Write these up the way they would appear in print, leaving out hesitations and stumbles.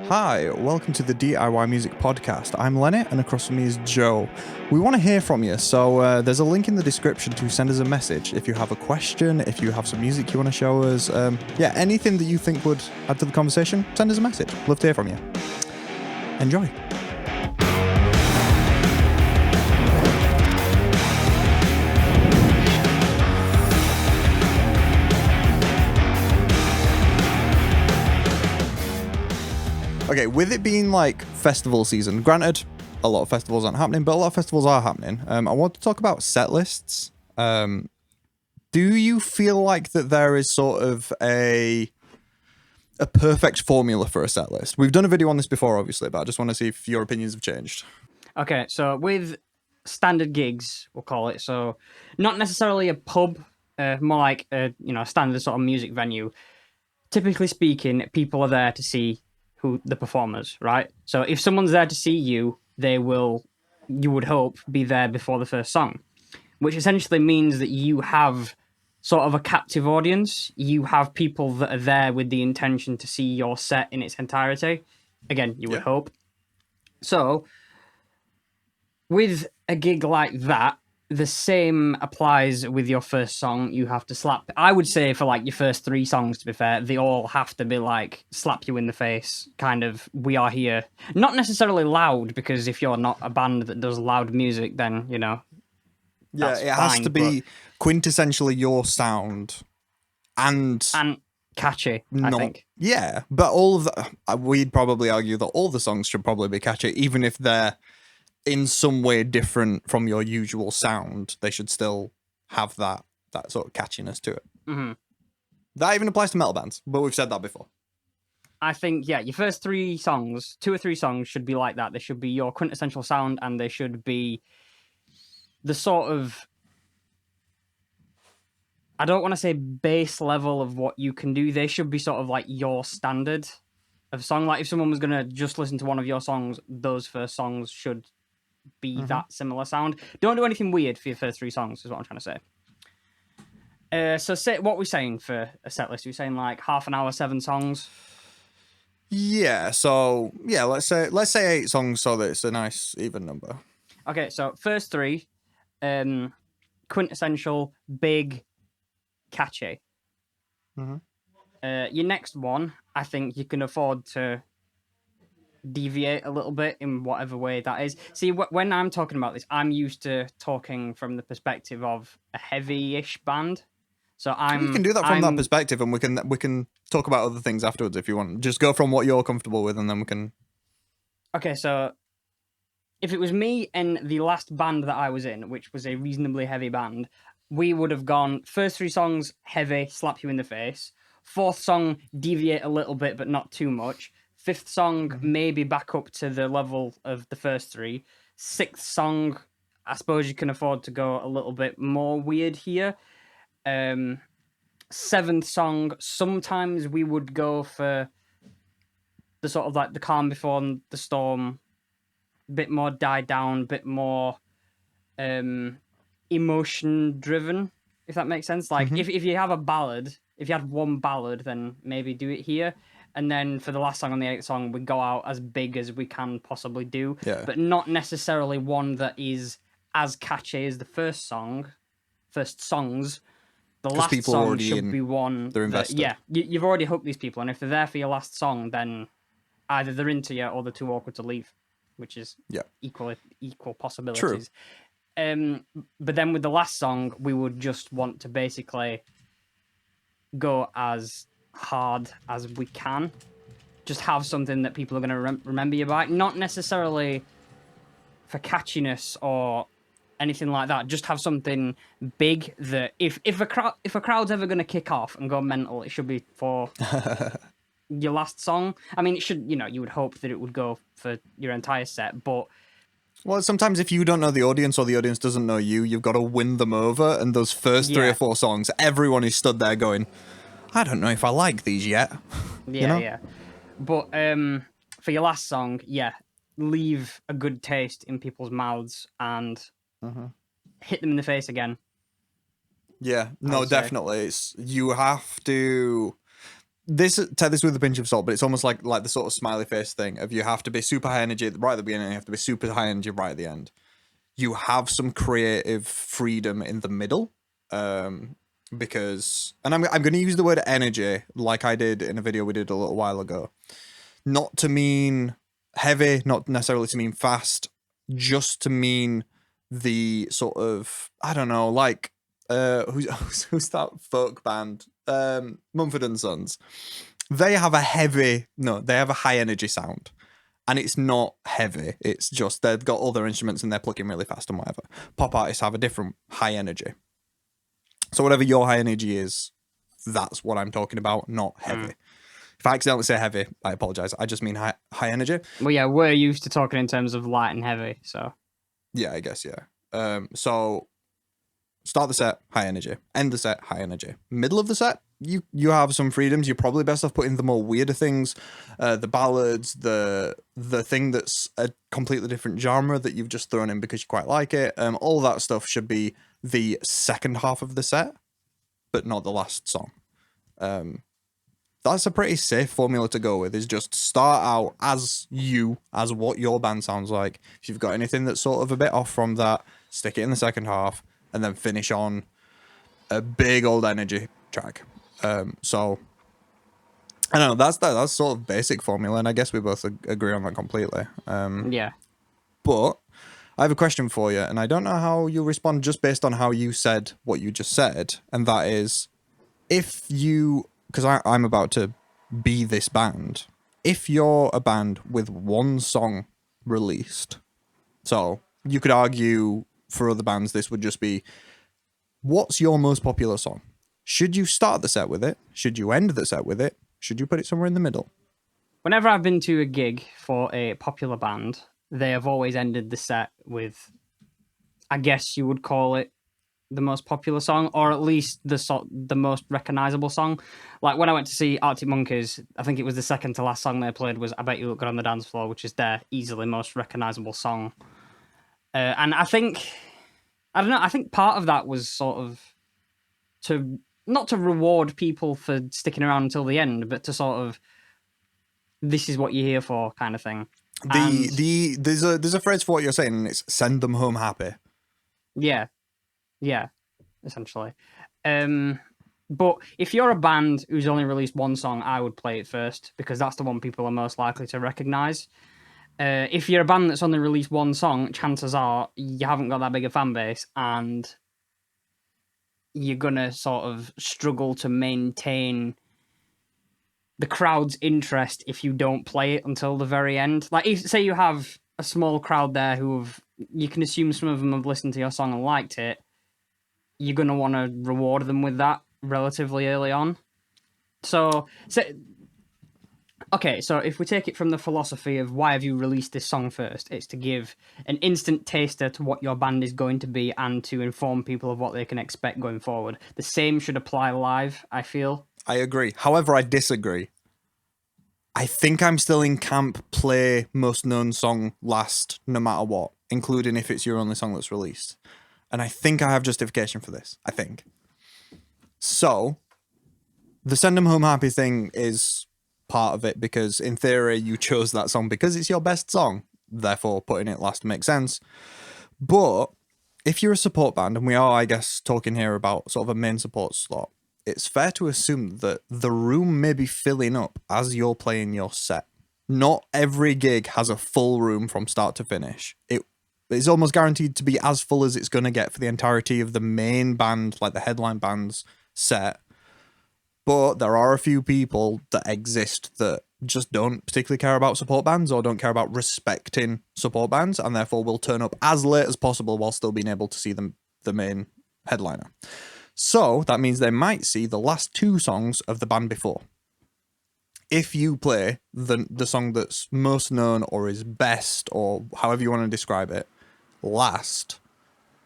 Hi, welcome to the DIY Music Podcast. I'm Lenny, and across from me is Joe. We want to hear from you, so there's a link in the description to send us a message if you have a question, if you have some music you want to show us. Anything that you think would add to the conversation, send us a message. Love to hear from you. Enjoy. Okay, with it being like festival season, granted, a lot of festivals aren't happening, but a lot of festivals are happening. I want to talk about set lists. Do you feel like that there is sort of a perfect formula for a set list? We've done a video on this before, obviously, but I just want to see if your opinions have changed. Okay, so with standard gigs, we'll call it, so not necessarily a pub, more like a standard sort of music venue. Typically speaking, people are there to see the performers, right? So if someone's there to see you, they will, you would hope, be there before the first song, which essentially means that you have sort of a captive audience. You have people that are there with the intention to see your set in its entirety. Again, you would hope. So with a gig like that, the same applies with your first song. You have to slap. I would say for like your first 3 songs, to be fair, they all have to be like slap you in the face, kind of, we are here. Not necessarily loud, because if you're not a band that does loud music, then, Yeah, it has to be quintessentially your sound and catchy, I think. Yeah, but all of the, we'd probably argue that all the songs should probably be catchy, even if they're in some way different from your usual sound. They should still have that sort of catchiness to it. Mm-hmm. That even applies to metal bands, but we've said that before. I think, yeah, your first 3 songs, 2 or 3 songs should be like that. They should be your quintessential sound, and they should be the sort of, I don't want to say base level of what you can do. They should be sort of like your standard of song. Like if someone was going to just listen to one of your songs, those first songs should be that similar sound. Don't do anything weird for your first 3 songs, is what I'm trying to say. So say what we're saying for a set list. We're saying like half an hour, 7 songs. Yeah, so yeah, let's say 8 songs so that it's a nice even number. Okay, so first 3, quintessential, big, catchy. Your next one, I think you can afford to deviate a little bit in whatever way that is. See, when I'm talking about this, I'm used to talking from the perspective of a heavy-ish band. So we can do that from that perspective, and we can talk about other things afterwards if you want. Just go from what you're comfortable with, and then we can. Okay, so if it was me and the last band that I was in, which was a reasonably heavy band, we would have gone first 3 songs heavy, slap you in the face. 4th song, deviate a little bit, but not too much. 5th song, maybe back up to the level of the first 3. 6th song, I suppose you can afford to go a little bit more weird here. 7th song, sometimes we would go for the sort of like the calm before the storm, bit more died down, bit more emotion driven, if that makes sense. Like if you have a ballad, if you had one ballad, then maybe do it here. And then for the last song on the 8th song, we go out as big as we can possibly do, but not necessarily one that is as catchy as the first songs. The last song should be one that, you've already hooked these people, and if they're there for your last song, then either they're into you or they're too awkward to leave, which is equal possibilities. True. But then with the last song, we would just want to basically go as hard as we can. Just have something that people are going to remember you by. Not necessarily for catchiness or anything like that. Just have something big that if a crowd's ever going to kick off and go mental, it should be for your last song. I mean, it should, you would hope that it would go for your entire set, but well, sometimes if you don't know the audience or the audience doesn't know you, you've got to win them over. And those first 3 or 4 songs, everyone is stood there going, I don't know if I like these yet. Yeah. But for your last song, leave a good taste in people's mouths and hit them in the face again. Yeah, no, definitely. You have to take this with a pinch of salt, but it's almost like the sort of smiley face thing of you have to be super high energy right at the beginning, you have to be super high energy right at the end. You have some creative freedom in the middle, because, and I'm going to use the word energy like I did in a video we did a little while ago, not to mean heavy, not necessarily to mean fast, just to mean the sort of, I don't know, like who's that folk band? Mumford & Sons. They have a high energy sound. And it's not heavy. It's just they've got all their instruments and they're plucking really fast and whatever. Pop artists have a different high energy. So whatever your high energy is, that's what I'm talking about, not heavy. If I accidentally say heavy, I apologize. I just mean high energy. Well, yeah, we're used to talking in terms of light and heavy, so. Yeah, I guess, yeah. So start the set, high energy. End the set, high energy. Middle of the set, you have some freedoms. You're probably best off putting the more weirder things, the ballads, the thing that's a completely different genre that you've just thrown in because you quite like it. All that stuff should be the second half of the set, but not the last song. That's a pretty safe formula to go with, is just start out as what your band sounds like. If you've got anything that's sort of a bit off from that, stick it in the second half and then finish on a big old energy track. So I don't know, that's sort of basic formula, and I guess we both agree on that completely. Yeah. But I have a question for you, and I don't know how you'll respond just based on how you said what you just said, and that is, if you, because I'm about to be this band, if you're a band with one song released, so you could argue for other bands this would just be, what's your most popular song? Should you start the set with it? Should you end the set with it? Should you put it somewhere in the middle? Whenever I've been to a gig for a popular band, they have always ended the set with, I guess you would call it, the most popular song, or at least the most recognizable song. Like when I went to see Arctic Monkeys, I think it was the second to last song they played was "I Bet You Look Good on the Dance Floor," which is their easily most recognizable song. And I think part of that was sort of not to reward people for sticking around until the end, but to sort of, this is what you're here for kind of thing. There's a phrase for what you're saying, and it's send them home happy. Yeah, essentially. But if you're a band who's only released one song, I would play it first, because that's the one people are most likely to recognize. If you're a band that's only released one song, chances are you haven't got that big a fan base, and you're gonna sort of struggle to maintain the crowd's interest if you don't play it until the very end. Like, say you have a small crowd there you can assume some of them have listened to your song and liked it, you're gonna want to reward them with that relatively early on. So if we take it from the philosophy of why have you released this song first, it's to give an instant taster to what your band is going to be and to inform people of what they can expect going forward. The same should apply live, I feel. I agree. However, I disagree. I think I'm still in camp play most known song last no matter what, including if it's your only song that's released. And I think I have justification for this. I think. So, the send them home happy thing is part of it, because in theory you chose that song because it's your best song, therefore putting it last makes sense. But if you're a support band, and we are, I guess, talking here about sort of a main support slot, it's fair to assume that the room may be filling up as you're playing your set. Not every gig has a full room from start to finish. It's almost guaranteed to be as full as it's going to get for the entirety of the main band, like the headline band's set. But there are a few people that exist that just don't particularly care about support bands or don't care about respecting support bands, and therefore will turn up as late as possible while still being able to see the main headliner. So that means they might see the last two songs of the band before. If you play the song that's most known or is best, or however you want to describe it, last,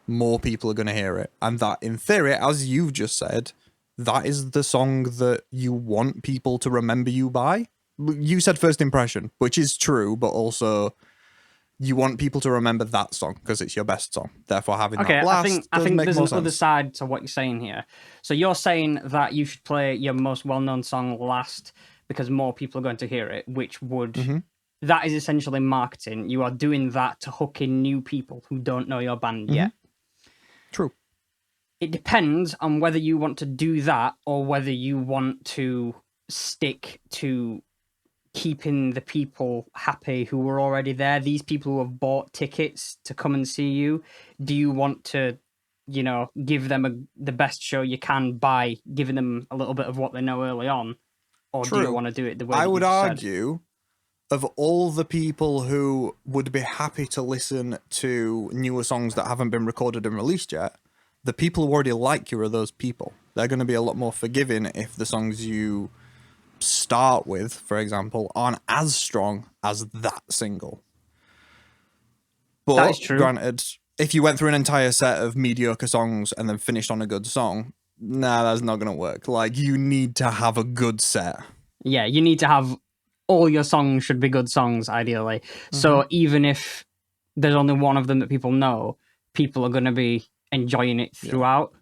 more people are going to hear it. And that, in theory, as you've just said, that is the song that you want people to remember you by. You said first impression, which is true, but also you want people to remember that song because it's your best song. Therefore, having that blast I think there's sense. Other side to what you're saying here. So you're saying that you should play your most well-known song last because more people are going to hear it, which would that is essentially marketing. You are doing that to hook in new people who don't know your band yet. True. It depends on whether you want to do that or whether you want to stick to keeping the people happy who were already there. These people who have bought tickets to come and see you. Do you want to, you know, give them the best show you can by giving them a little bit of what they know early on? Or do you want to do it the way I would argue of all the people who would be happy to listen to newer songs that haven't been recorded and released yet, the people who already like you are those people. They're going to be a lot more forgiving if the songs you start with, for example, aren't as strong as that single. But that is true. Granted, if you went through an entire set of mediocre songs and then finished on a good song, nah, that's not going to work. Like, you need to have a good set. Yeah, you need to have... all your songs should be good songs, ideally. So even if there's only one of them that people know, people are going to be enjoying it throughout.